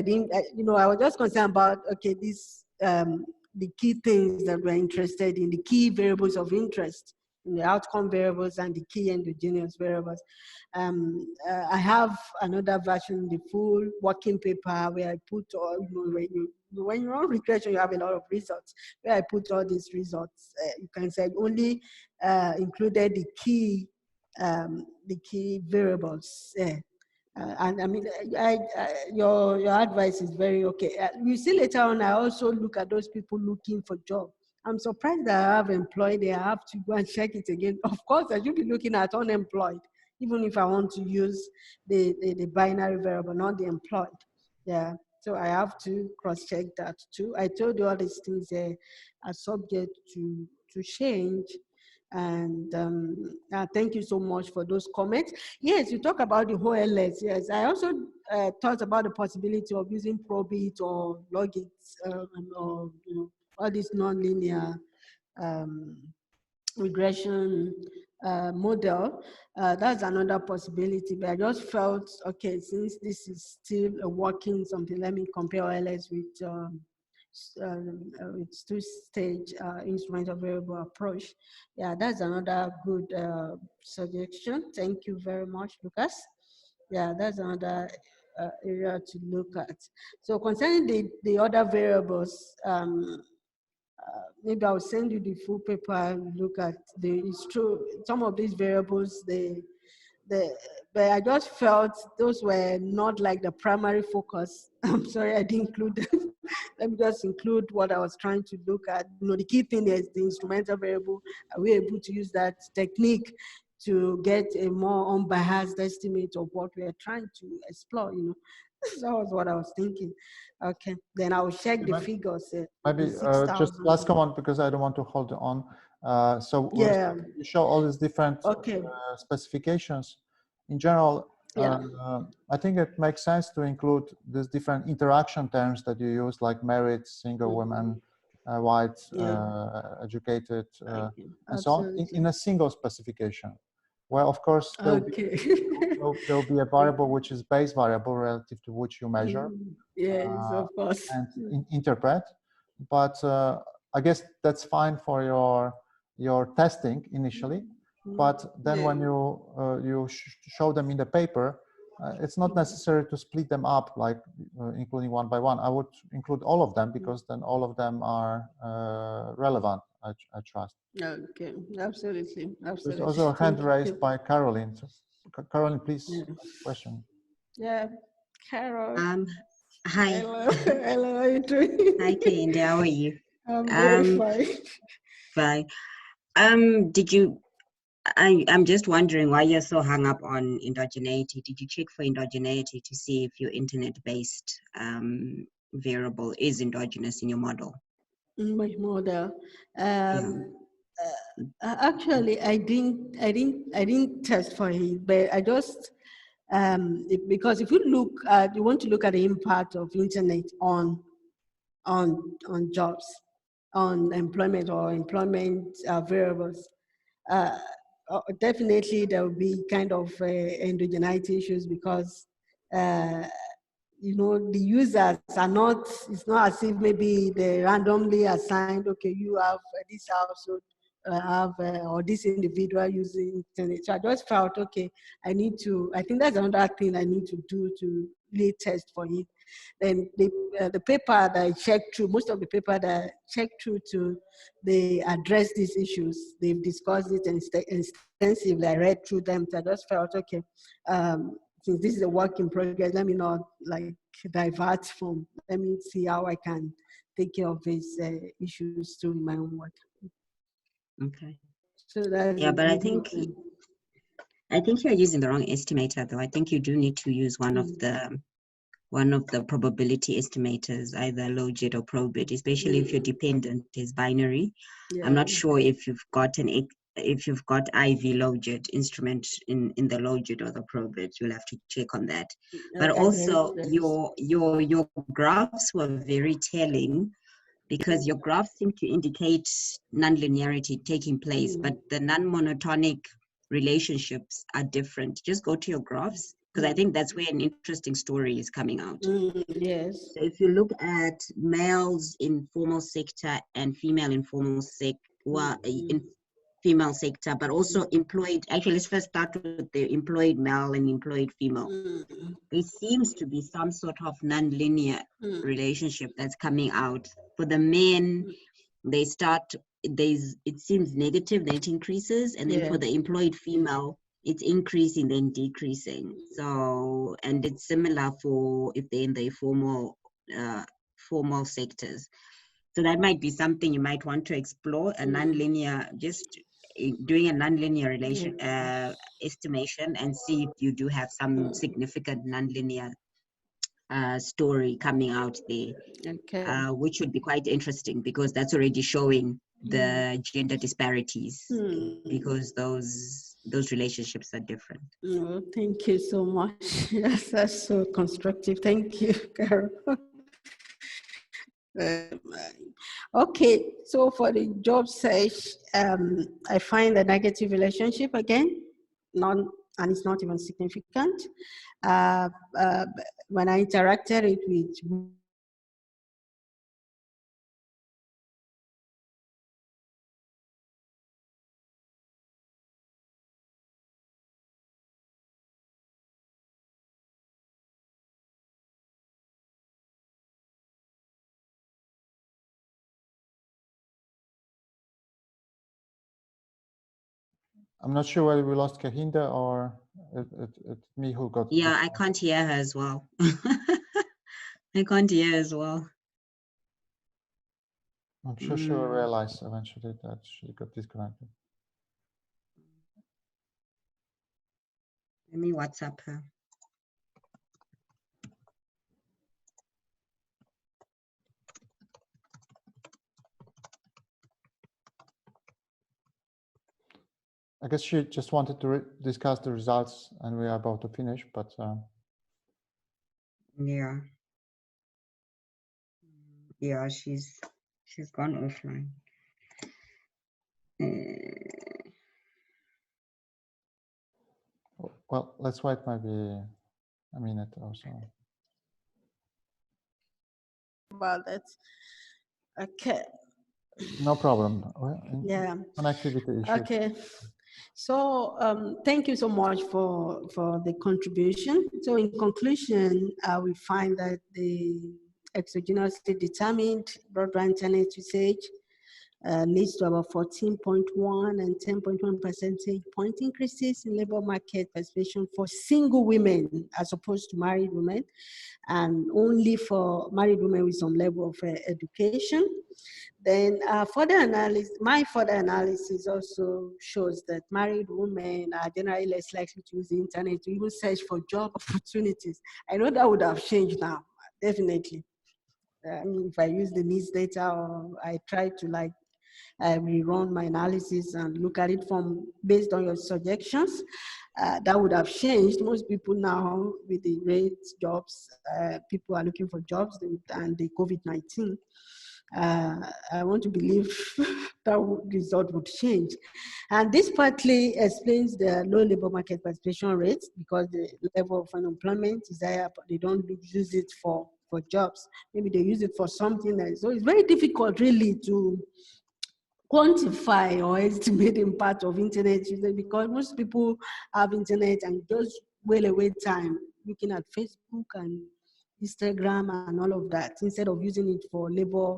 was just concerned about, okay, this, the key things that we're interested in, the key variables of interest, in the outcome variables and the key endogenous variables. I have another version, the full working paper, where I put all, when you're on regression, you have a lot of results, where I put all these results. You can say I only included the key variables. And I mean, your advice is very okay. You see later on, I also look at those people looking for jobs. I'm surprised that I have employed. I have to go and check it again. Of course, I should be looking at unemployed, even if I want to use the binary variable, not the employed. Yeah. So I have to cross-check that too. I told you all these things are subject to change. And thank you so much for those comments. Yes, you talk about the OLS. Yes, I also thought about the possibility of using probit or logit or all these nonlinear regression model. That's another possibility, but I just felt, okay, since this is still a working something, let me compare OLS with with two-stage instrumental variable approach. Yeah, that's another good suggestion. Thank you very much, Lucas. Yeah, that's another area to look at. So concerning the other variables, maybe I'll send you the full paper and look at it's true, some of these variables, but I just felt those were not like the primary focus. I'm sorry, I didn't include them. Let me just include what I was trying to look at. The key thing is the instrumental variable. Are we able to use that technique to get a more unbiased estimate of what we are trying to explore, That was what I was thinking. Okay, then I will check the figures. Maybe just last comment, because I don't want to hold on. So yeah, you show all these different okay, specifications. In general, yeah, I think it makes sense to include these different interaction terms that you use, like married, single women, white, educated, okay. and so on, in a single specification. Where, of course, there'll be a variable which is base variable relative to which you measure yes, of course. and interpret. But I guess that's fine for your testing initially. But then when you show them in the paper, it's not necessary to split them up, like including one by one. I would include all of them, because then all of them are relevant, I trust. Okay, absolutely. There's also a hand raised by Caroline. So, Caroline, please, question. Yeah, Carol. Hi. Hello, how are you doing? Hi, Kehinde, how are you? I'm very fine. Fine. I'm just wondering why you're so hung up on endogeneity. Did you check for endogeneity to see if your internet-based variable is endogenous in your model? In my model, actually, I didn't test for it, but I just because if you want to look at the impact of internet on jobs, on employment or employment variables. Definitely there will be kind of endogeneity issues, because the users are not, it's not as if maybe they randomly assigned, okay, you have this household or this individual using internet. So I just felt, okay, I think that's another thing I need to do to really test for it. Then the paper that I checked through, most of the paper that I checked through they address these issues. They've discussed it extensively. I read through them. So I just felt, okay, since this is a work in progress, let me not like divert from, let me see how I can take care of these issues too in my own work. Okay. So that's but I think you're using the wrong estimator, though. I think you do need to use one of the probability estimators, either logit or probit, especially if your dependent is binary. Yeah. I'm not sure if you've got IV logit instrument in the logit or the probit. You'll have to check on that. But also your graphs were very telling, because your graphs seem to indicate nonlinearity taking place, but the non-monotonic relationships are different. Just go to your graphs, because I think that's where an interesting story is coming out. Yes. So if you look at males in formal sector and female in formal female sector, but also employed, actually let's first start with the employed male and employed female. There seems to be some sort of non-linear relationship that's coming out. For the men, it seems negative, then it increases, and then for the employed female, it's increasing, then decreasing. So, and it's similar for if they're in the formal sectors. So that might be something you might want to explore, a nonlinear, just doing a nonlinear relation estimation, and see if you do have some significant nonlinear story coming out there, which would be quite interesting, because that's already showing the gender disparities, because those relationships are different. Oh, thank you so much. Yes, that's so constructive. Thank you, Carol. Okay, so for the job search, I find a negative relationship again, and it's not even significant. When I interacted it with I'm not sure whether we lost Kehinde or it's me who got. Yeah, I can't hear her as well. I can't hear as well. I'm sure she will realize eventually that she got disconnected. Let me WhatsApp her. I guess she just wanted to discuss the results, and we are about to finish, but Yeah. Yeah, she's gone offline. well, let's wait maybe a minute or so. About that. Okay. No problem. Yeah. Connectivity issues. Okay. So thank you so much for the contribution. So in conclusion, we find that the exogenously determined broadband internet usage leads to about 14.1 and 10.1 percentage point increases in labor market participation for single women as opposed to married women, and only for married women with some level of education. Then my further analysis also shows that married women are generally less likely to use the internet to even search for job opportunities. I know that would have changed now, definitely. I mean, if I use the needs data, or I try to rerun my analysis and look at it based on your suggestions, that would have changed. Most people now, with the great jobs, people are looking for jobs, and the COVID-19. I want to believe that result would change. And this partly explains the low labor market participation rates, because the level of unemployment is higher, but they don't use it for jobs. Maybe they use it for something else. So it's very difficult really to quantify or estimate the impact of internet usage, because most people have internet and just wail away time looking at Facebook and Instagram and all of that, instead of using it for labor,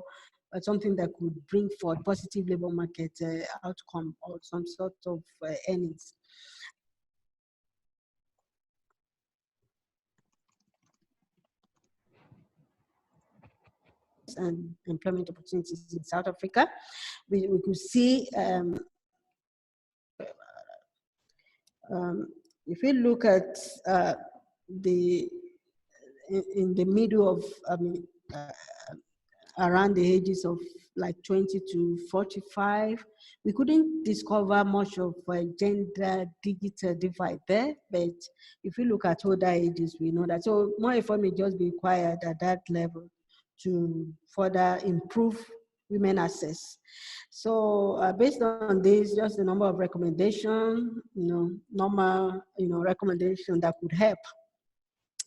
something that could bring forth positive labor market outcome or some sort of earnings. And employment opportunities in South Africa, we could see if we look at in the middle of, around the ages of like 20 to 45, we couldn't discover much of a gender digital divide there. But if we look at older ages, we know that. So more effort may just be required at that level to further improve women access. So based on this, just a number of recommendations, normal, recommendation that could help.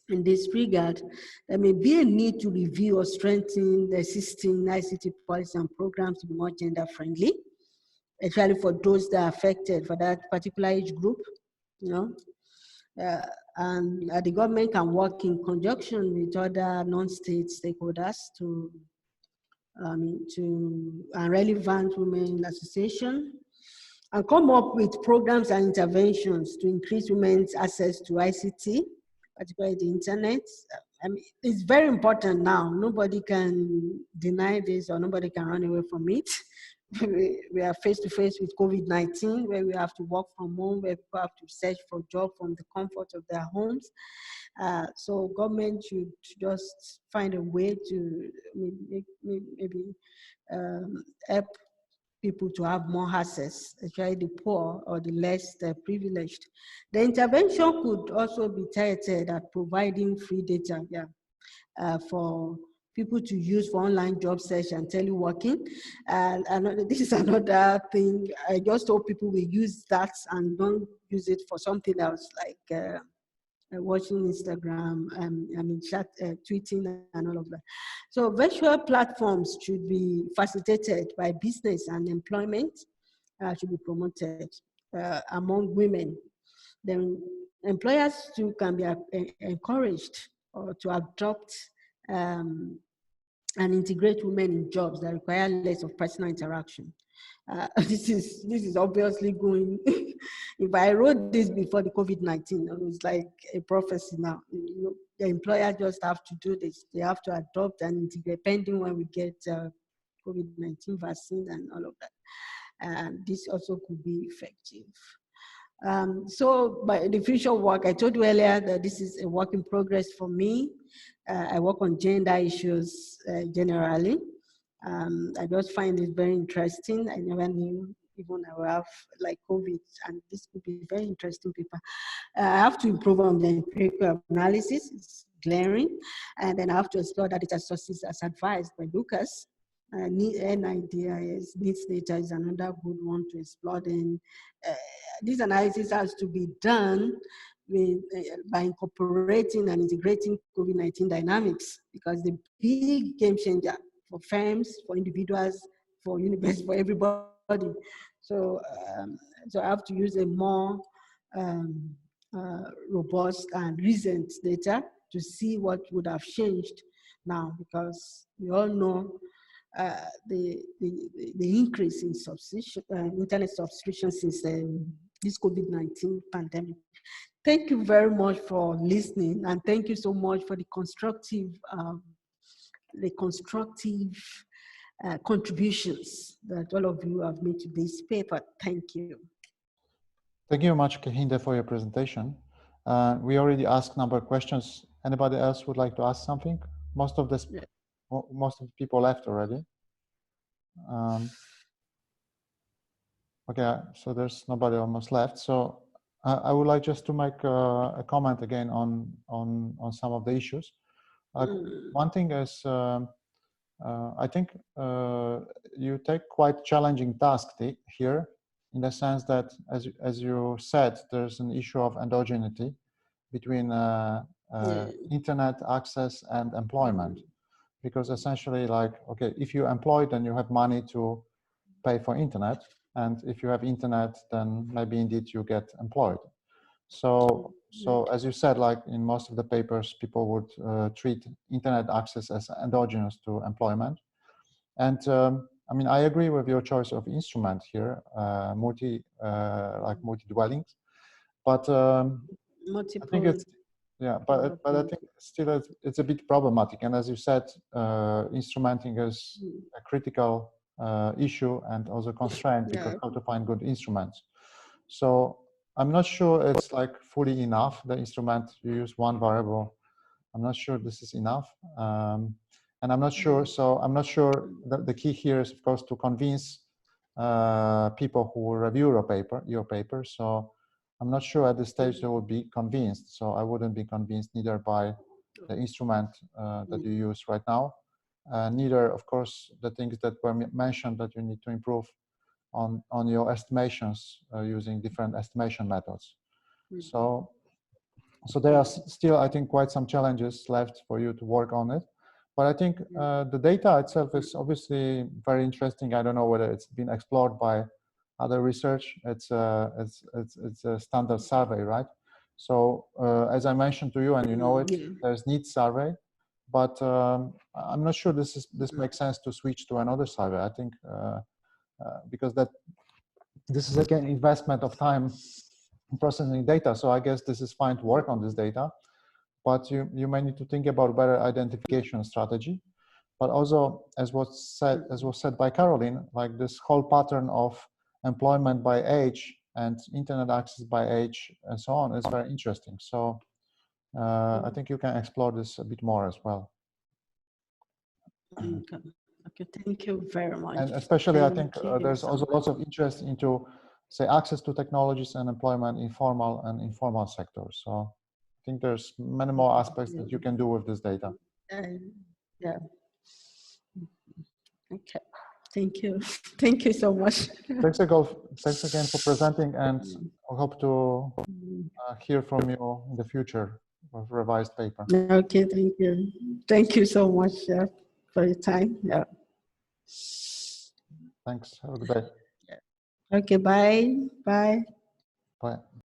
In this regard, there may be a need to review or strengthen the existing ICT policy and programs to be more gender friendly, especially for those that are affected, for that particular age group, and the government can work in conjunction with other non-state stakeholders to relevant women association, and come up with programs and interventions to increase women's access to ICT, particularly the internet. I mean, it's very important now. Nobody can deny this, or nobody can run away from it. We are face to face with COVID-19, where we have to work from home, where people have to search for jobs from the comfort of their homes. So government should just find a way to maybe help people to have more access, especially the poor or the less privileged. The intervention could also be targeted at providing free data for people to use for online job search and teleworking. And this is another thing. I just hope people will use that and don't use it for something else, like watching Instagram, tweeting and all of that. So virtual platforms should be facilitated by business, and employment should be promoted among women. Then employers too can be encouraged to adopt and integrate women in jobs that require less of personal interaction. This is obviously going. If I wrote this before the COVID-19, it was like a prophecy now. The employer just have to do this. They have to adopt and integrate, pending when we get COVID-19 vaccine and all of that. And this also could be effective. So by the future work, I told you earlier that this is a work in progress for me. I work on gender issues generally. I just find it very interesting. I never knew even I will have like COVID, and this could be very interesting paper. I have to improve on the empirical analysis, it's glaring, and then I have to explore the data sources as advised by Lucas. NIDIS, needs data is another good one to explore. Then this analysis has to be done with, by incorporating and integrating COVID-19 dynamics, because the big game changer for firms, for individuals, for universities, for everybody. So, so I have to use a more robust and recent data to see what would have changed now, because we all know the increase in subscription, internet subscription since this COVID-19 pandemic. Thank you very much for listening, and thank you so much for the constructive contributions that all of you have made to this paper. Thank you. Thank you very much, Kehinde, for your presentation. We already asked a number of questions. Anybody else would like to ask something? Most of the people left already. Okay, so there's nobody almost left. So I would like just to make a comment again on some of the issues. One thing is, I think you take quite challenging task here, in the sense that, as you said, there's an issue of endogeneity between internet access and employment. Because essentially, like, okay, if you're employed, then you have money to pay for internet. And if you have internet, then maybe indeed you get employed. So as you said, like in most of the papers, people would treat internet access as endogenous to employment. And I mean, I agree with your choice of instrument here, like multi-dwellings. But I think it's, yeah, but I think still it's a bit problematic. And as you said, instrumenting is a critical issue and also constraint, because how to find good instruments. So I'm not sure it's like fully enough, the instrument. You use one variable. I'm not sure this is enough. And I'm not sure, so I'm not sure that the key here is, of course, to convince people who will review your paper. So I'm not sure at this stage they would be convinced. So I wouldn't be convinced neither by the instrument that you use right now, neither, of course, the things that were mentioned that you need to improve on your estimations using different estimation methods. So there are still, I think, quite some challenges left for you to work on it. But I think the data itself is obviously very interesting. I don't know whether it's been explored by other research. It's a standard survey, right? So as I mentioned to you, and you know it, there's needs survey. But I'm not sure this makes sense to switch to another survey. I think because this is again investment of time in processing data. So I guess this is fine to work on this data, but you may need to think about better identification strategy. But also, as was said by Caroline, like this whole pattern of employment by age and internet access by age and so on is very interesting. So I think you can explore this a bit more as well. Okay, thank you very much. And especially, I think there's also lots of interest into, say, access to technologies and employment in formal and informal sectors. So I think there's many more aspects that you can do with this data. Yeah. Okay. Thank you. Thank you so much. Thanks again for presenting, and I hope to hear from you in the future with revised paper. Okay, thank you. Thank you so much for your time. Yeah. Thanks. Have a good day. Okay, bye. Bye. Bye.